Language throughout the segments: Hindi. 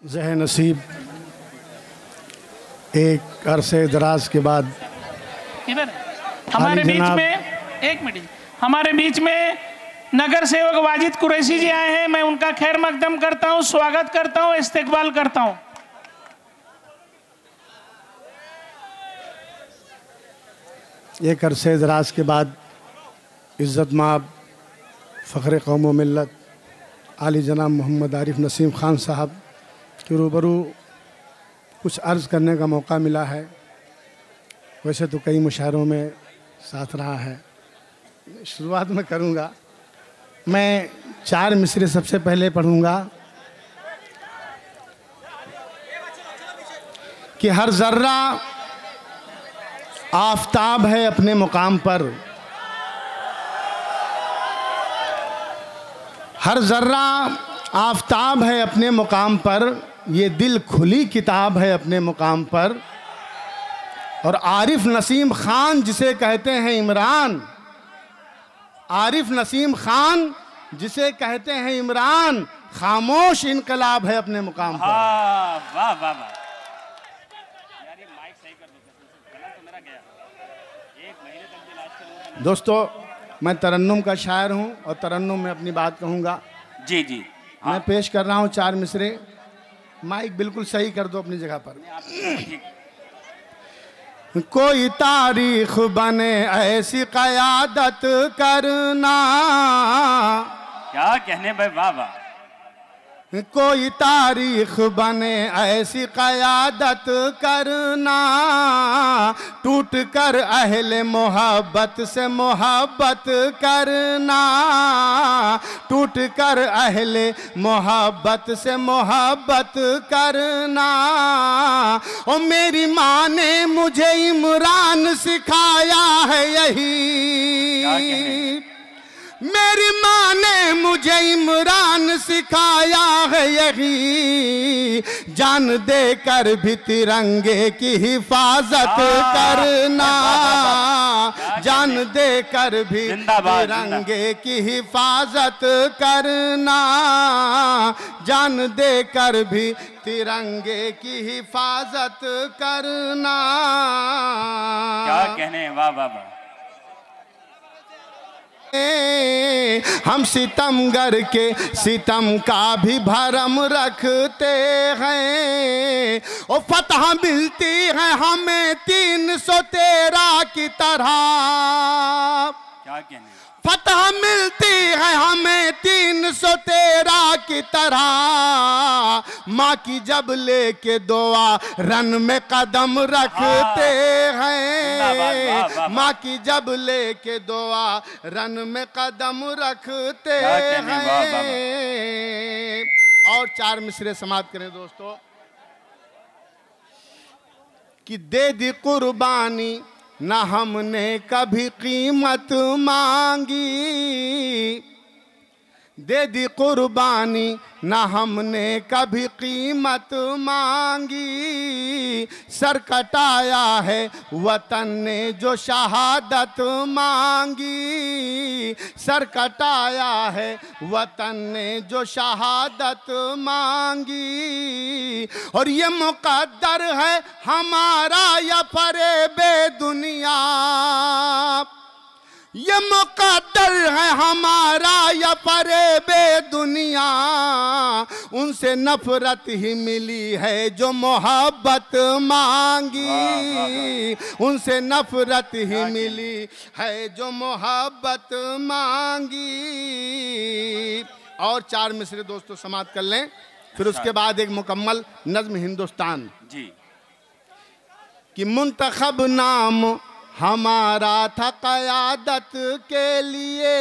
ज़ह नसीब एक अरसे दराज के बाद इधर हमारे बीच में एक मिनट, हमारे बीच में नगर सेवक वाजिद कुरैशी जी आए हैं। मैं उनका खैर मकदम करता हूं, स्वागत करता हूं, इस्तकबाल करता हूं। एक अरसे दराज के बाद इज़्ज़त माब फ़ख्र कौम व मिल्लत आली जनाब मोहम्मद आरिफ नसीम ख़ान साहब के रूबरू कुछ अर्ज़ करने का मौका मिला है। वैसे तो कई मुशायरों में साथ रहा है। शुरुआत में करूँगा, मैं 4 मिसरे सबसे पहले पढ़ूँगा कि हर ज़र्रा आफ़ताब है अपने मुकाम पर, हर ज़र्रा आफ़ताब है अपने मुकाम पर, ये दिल खुली किताब है अपने मुकाम पर। और आरिफ नसीम ख़ान जिसे कहते हैं इमरान, आरिफ नसीम ख़ान जिसे कहते हैं इमरान, खामोश इनकलाब है अपने मुकाम पर। वाह वाह वाह। दोस्तों, मैं तरन्नुम का शायर हूँ और तरन्नुम में अपनी बात कहूँगा। जी जी हाँ। मैं पेश कर रहा हूँ 4 मिसरे। माइक बिल्कुल सही कर दो अपनी जगह पर। कोई तारीख बने ऐसी क़यादत करना, क्या कहने भाई, वाह वाह। कोई तारीख बने ऐसी क़यादत करना, टूट कर अहले मोहब्बत से मोहब्बत करना, टूट कर अहले मोहब्बत से मोहब्बत करना। ओ मेरी माँ ने मुझे इमरान सिखाया है यही, मेरी माँ ने मुझे इमरान सिखाया है यही, जान दे कर भी तिरंगे की हिफाजत करना, जान दे कर भी तिरंगे की हिफाजत करना, जान दे कर भी तिरंगे की हिफाजत करना। क्या कहने, वाह वाह वाह। हम सितमगर के सितम का भी भरम रखते हैं, और फतह मिलती है हमें 313 की तरह। क्या कहने, फतह मिलती है हमें 313 की तरह। माँ की जब लेके दुआ रन में कदम रखते हैं, माँ की जब लेके दुआ रन में कदम रखते हैं। और 4 मिसरे समाप्त करें दोस्तों कि दे दी कुर्बानी ना हमने कभी कीमत मांगी, दे दी कुर्बानी ना हमने कभी कीमत मांगी। सर कटाया है वतन ने जो शहादत मांगी, सर कटाया है वतन ने जो शहादत मांगी। और ये मुक़द्दर है हमारा या फरेबे दुनिया, ये मुक़द्दर है हमारा या फरेबे दुनिया। उनसे नफरत ही मिली है जो मोहब्बत मांगी, उनसे नफरत ही मिली है जो मोहब्बत मांगी। और 4 मिसरे दोस्तों समाप्त कर लें, फिर उसके बाद एक मुकम्मल नज़्म हिंदुस्तान जी। कि मुंतखब नाम हमारा था क़यादत के लिए,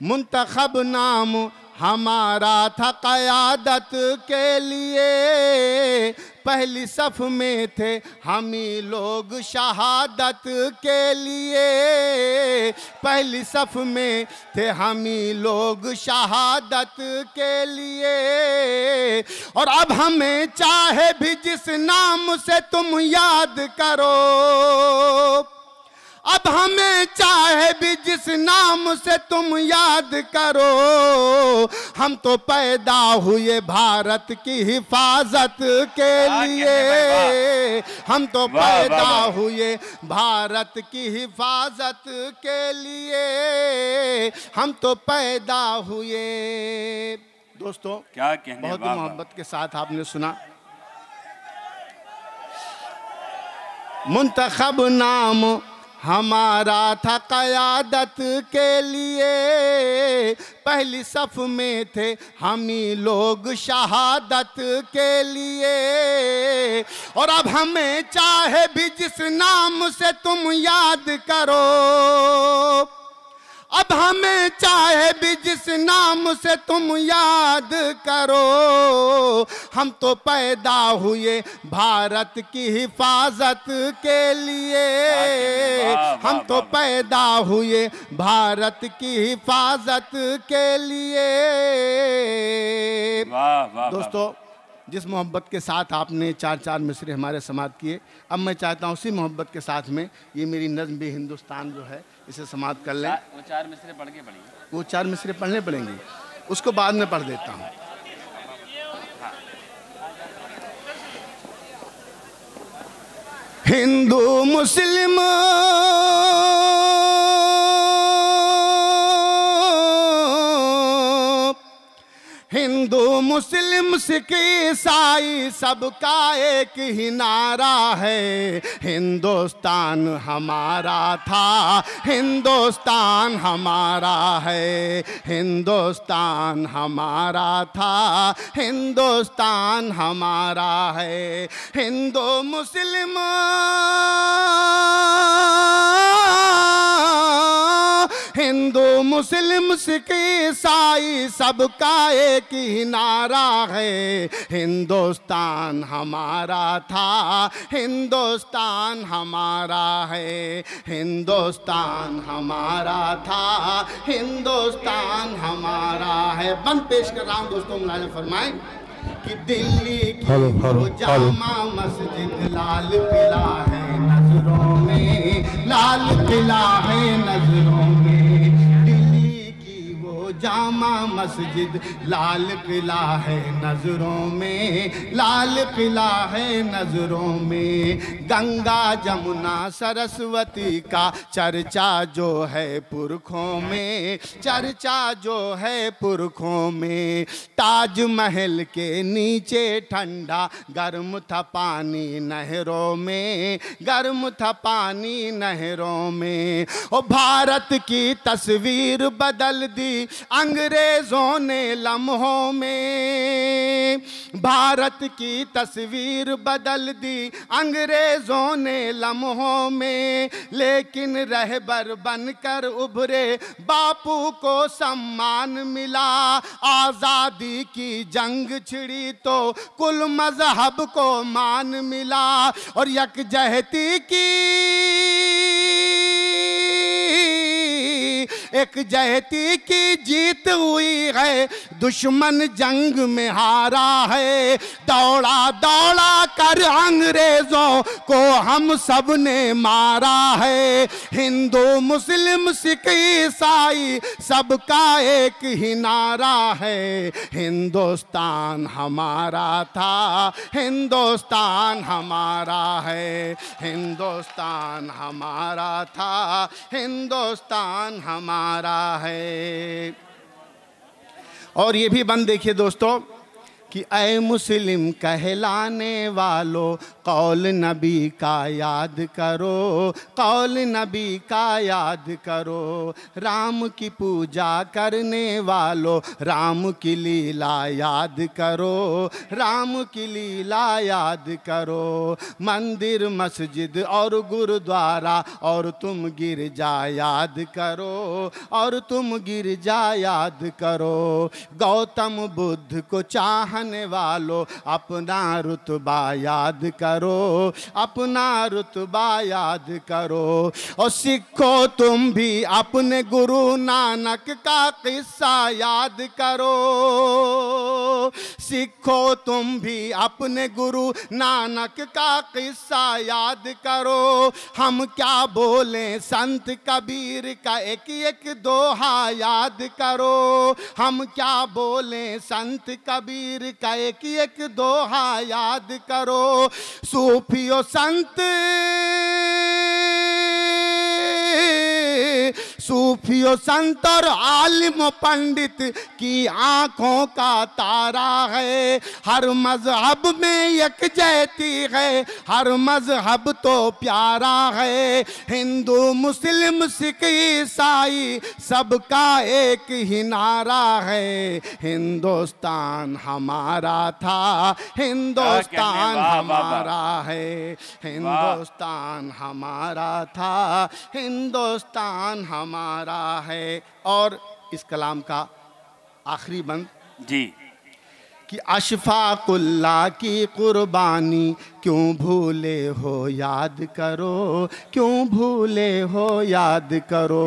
मुंतखब नाम हमारा था क़यादत के लिए। पहली सफ़ में थे हम ही लोग शहादत के लिए, पहली सफ़ में थे हम ही लोग शहादत के लिए। और अब हमें चाहे भी जिस नाम से तुम याद करो, अब हमें चाहे भी जिस नाम से तुम याद करो, हम तो पैदा हुए भारत की हिफाजत के लिए, हम तो पैदा हुए भारत की हिफाजत के लिए, हम तो पैदा हुए। दोस्तों क्या कहने, बहुत मोहब्बत के साथ आपने सुना। मुंतखब नाम हमारा था क़यादत के लिए, पहली सफ में थे हम ही लोग शहादत के लिए, और अब हमें चाहे भी जिस नाम से तुम याद करो, अब हमें चाहे भी जिस नाम से तुम याद करो, हम तो पैदा हुए भारत की हिफाजत के लिए, हम तो पैदा हुए भारत की हिफाजत के लिए। दोस्तों जिस मोहब्बत के साथ आपने चार चार मिसरे हमारे समाप्त किए, अब मैं चाहता हूँ उसी मोहब्बत के साथ में ये मेरी नज़्म भी हिंदुस्तान जो है इसे समाप्त कर लें। वो चार मिसरे पढ़ के पढ़िए, वो चार मिसरे पढ़ने पड़ेंगे, उसको बाद में पढ़ देता हूँ। हिंदू मुस्लिम हिंदू मुस्लिम सिख ईसाई सबका एक ही नारा है, हिंदुस्तान हमारा था, हिंदुस्तान हमारा है, हिंदुस्तान हमारा था, हिंदुस्तान हमारा है। हिंदू मुस्लिम हिंदू मुस्लिम सिख ईसाई सबका एक ही नारा है, हिंदुस्तान हमारा था, हिंदुस्तान हमारा है, हिंदुस्तान हमारा था, हिंदुस्तान हमारा है। बंद पेश कर रहा हूँ दोस्तों, मुलाज़ा फरमाएं कि दिल्ली की वो जामा मस्जिद लाल किला है नजरों में, लाल किला है नजरों में, जामा मस्जिद लाल किला है नजरों में, लाल किला है नजरों में। गंगा जमुना सरस्वती का चर्चा जो है पुरखों में, चर्चा जो है पुरखों में। ताजमहल के नीचे ठंडा गर्म था पानी नहरों में, गर्म था पानी नहरों में। ओ भारत की तस्वीर बदल दी अंग्रेजों ने लम्हों में, भारत की तस्वीर बदल दी अंग्रेजों ने लम्हों में। लेकिन रहबर बनकर उभरे बापू को सम्मान मिला, आज़ादी की जंग छिड़ी तो कुल मजहब को मान मिला। और यकजहती की एक जहती की जीत हुई है, दुश्मन जंग में हारा है। दौड़ा दौड़ा कर अंग्रेजों को हम सब ने मारा है। हिंदू मुस्लिम सिख ईसाई सबका एक ही नारा है, हिंदुस्तान हमारा था, हिंदुस्तान हमारा है, हिंदुस्तान हमारा था, हिंदुस्तान हमारा है। और ये भी बंद देखिए दोस्तों कि ऐ मुस्लिम कहलाने वालों कौल नबी का याद करो, कौल नबी का याद करो। राम की पूजा करने वालों राम की लीला याद करो, राम की लीला याद करो। मंदिर मस्जिद और गुरुद्वारा और तुम गिरजा याद करो, और तुम गिरजा याद करो। गौतम बुद्ध को चाहने वालों अपना रुतबा याद करो, अपना रुतबा याद करो। और सिखो तुम भी अपने गुरु नानक का किस्सा याद करो। सीखो तुम भी अपने गुरु नानक का किस्सा याद करो। हम क्या बोले संत कबीर का एक एक दोहा याद करो। हम क्या बोले संत कबीर का एक एक दोहा याद करो। सूफियो संत सूफियो संत और आलिम पंडित की आंखों का तारा है। हर मजहब में यकजहती है, हर मजहब तो प्यारा है। हिंदू मुस्लिम सिख ईसाई सबका एक ही नारा है। हिंदुस्तान हमारा था, हिंदुस्तान हमारा है। हिंदुस्तान हमारा था, हिंदुस्तान हमारा है। और इस कलाम का आखिरी बंद जी कि अशफाकुल्ला की कुर्बानी क्यों भूले हो याद करो, क्यों भूले हो याद करो।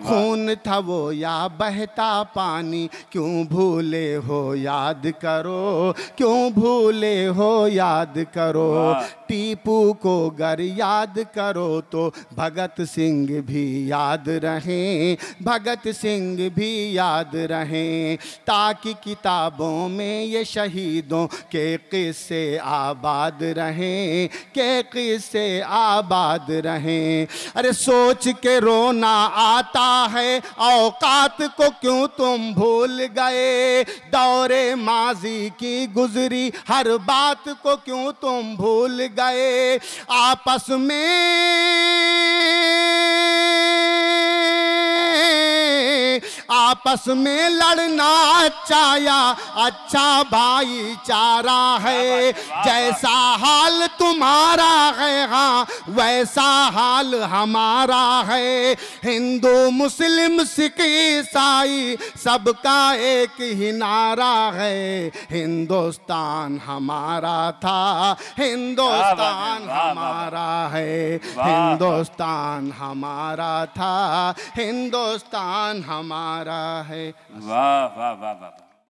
खून था वो या बहता पानी क्यों भूले हो याद करो, क्यों भूले हो याद करो। टीपू को गर याद करो तो भगत सिंह भी याद रहें, भगत सिंह भी याद रहें। ताकि किताबों में ये शहीदों के किस्से आबाद रहें, के किस्से आबाद रहें। अरे सोच के रोना आता है, औकात को क्यों तुम भूल गए। दौरे माजी की गुजरी हर बात को क्यों तुम भूल गए। आपस में लड़ना अच्छा भाईचारा है। जैसा हाल तुम्हारा है हाँ वैसा हाल हमारा है। हिंदू मुस्लिम सिख ईसाई सबका एक ही नारा है। हिंदुस्तान हमारा था, हिंदुस्तान हमारा है। हिंदुस्तान हमारा था, हिंदुस्तान हमारा है। वाह वाह वाह वाह।